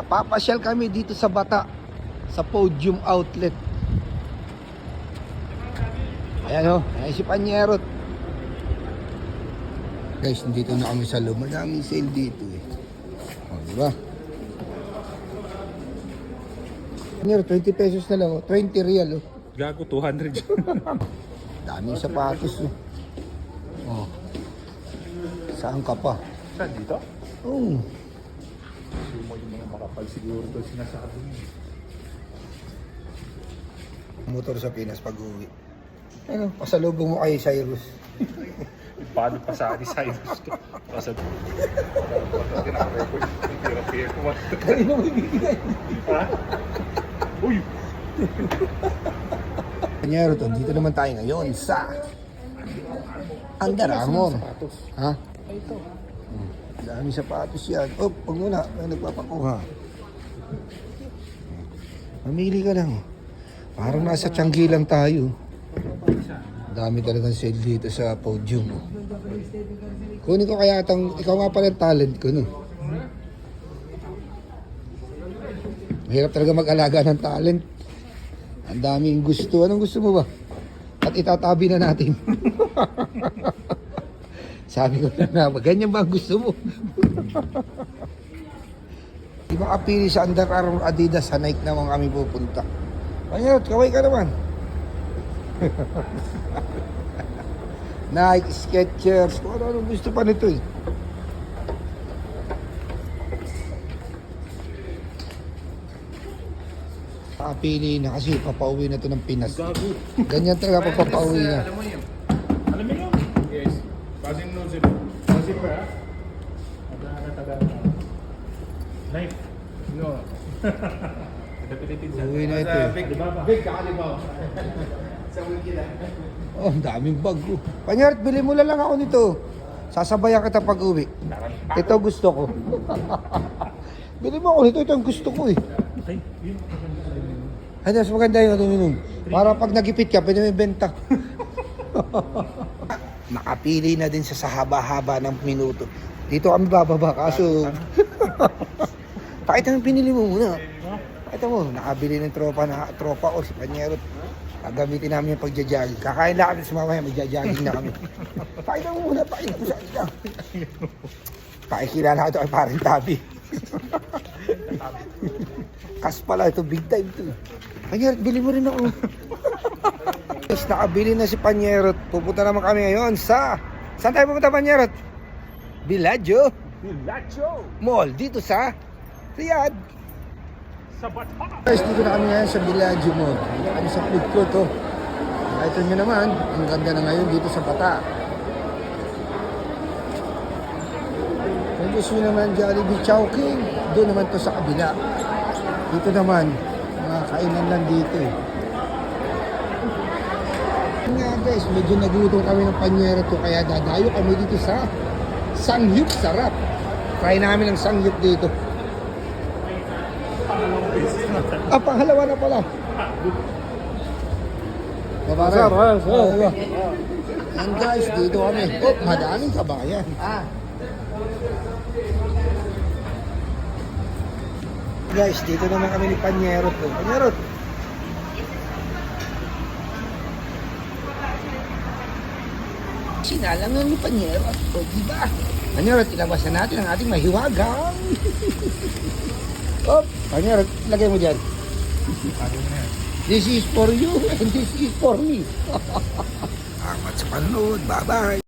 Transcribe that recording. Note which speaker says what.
Speaker 1: Papasyal kami dito sa Bata, sa Podium Outlet. Ayan o, ayan si Panyerot. Guys, dito na kami sa loob. Madaming sale dito eh. O, diba? Panyerot, 20 pesos na lang o. 20 real o.
Speaker 2: Gago, 200.
Speaker 1: Daming sapatos o. O. Saan ka pa?
Speaker 2: Saan dito?
Speaker 1: Oo.
Speaker 2: Sumo yung mga makapal siguro doon sinasabi mo.
Speaker 1: Motor sa Pinas pag-uwi. Ano, pasalubong mo kay Cyrus.
Speaker 2: Paano pa sa akin Cyrus to? Pasad.
Speaker 1: Kanino mo ibigay?
Speaker 2: Ha? Uy!
Speaker 1: Panyero to, dito naman tayo ngayon sa Under Armour. Ha?
Speaker 2: Ito.
Speaker 1: Dami sapatos yan. Oh, pag muna, may nagpapakuha. Mamili ka lang. Parang nasa Tianggi lang tayo. Dami talagang sale dito sa Podium. Kunin ko kaya itong, ikaw nga pala ang talent ko, no? Mahirap talaga mag-alaga ng talent. Ang daming gusto. Anong gusto mo ba? At itatabi na natin. Sabi ko na ganyan ba ang gusto mo? Di ba kapili sa Under Armour, Adidas, sa Nike naman kami pupunta. Panyarot, kaway ka naman. Nike, Skechers, kung ano gusto pa nito eh. Kapili na kasi papauwi na to ng Pinas.
Speaker 2: Gago.
Speaker 1: Ganyan talaga papauwi na.
Speaker 2: Alam mo yun? Alam mo yun? Yes. Basin no zip. Basin pa ha? Taga. Knife. No.
Speaker 1: Uwi na ito eh.
Speaker 2: Big kakalibaw. Sa wiki lang.
Speaker 1: Oh, ang daming bag ko. Panyart, bili mo lang ako nito. Sasabayan kita pag uwi. Ito gusto ko. Bili mo ako nito, ito ang gusto ko eh.
Speaker 2: Okay. Yun.
Speaker 1: Ay, mas maganda yung aluminum. Para pag nagipit ka, pwede mo ibenta. Nakapili na din sa haba-haba ng minuto. Dito kami bababa, kaso... Pakita mo pinili mo muna. Pakita mo, nakabili ng tropa o si Panyerot. Gagamitin namin yung pagja-jogging. Kakain lang kami sa mamaya, magja-jogging na kami. Pakita mo muna, pakita mo sa kanila. Pakikilala ko ito kay parang tabi. Kas pala ito, big time ito. Panyerot, bili mo rin ako. Yes, nakabili na si Panyerot. Pupunta naman kami ngayon sa... Saan tayo pupunta, Panyerot? Bellagio Mall, dito sa Riyadh.
Speaker 2: Sa Bata.
Speaker 1: Guys, dito na kami ngayon sa Bellagio Mall. Dito kami sa food court, oh. Ito nyo naman, ang ganda na ngayon dito sa Bata. Kung gusto nyo naman Jollibee Chowking, doon naman to sa kabila. Dito naman, mga kainan lang dito eh. Yun nga guys, medyo nagutom kami ng Panyero to, kaya dadayo kami dito sa Sangyup Sarap. Try namin ang Sangyup dito. Pangalawa na pala. Babara. And guys, dito kami. Oh, madaming kabayan. Guys, dito naman kami ni Panyerot. Panyerot. Sinalangan ni Panyerot. O, diba? Panyerot, ilabasan natin ang ating mahiwagang. Oh, Panyerot, lagay mo dyan. This is for you and this is for me. Amat sa panood. Bye-bye.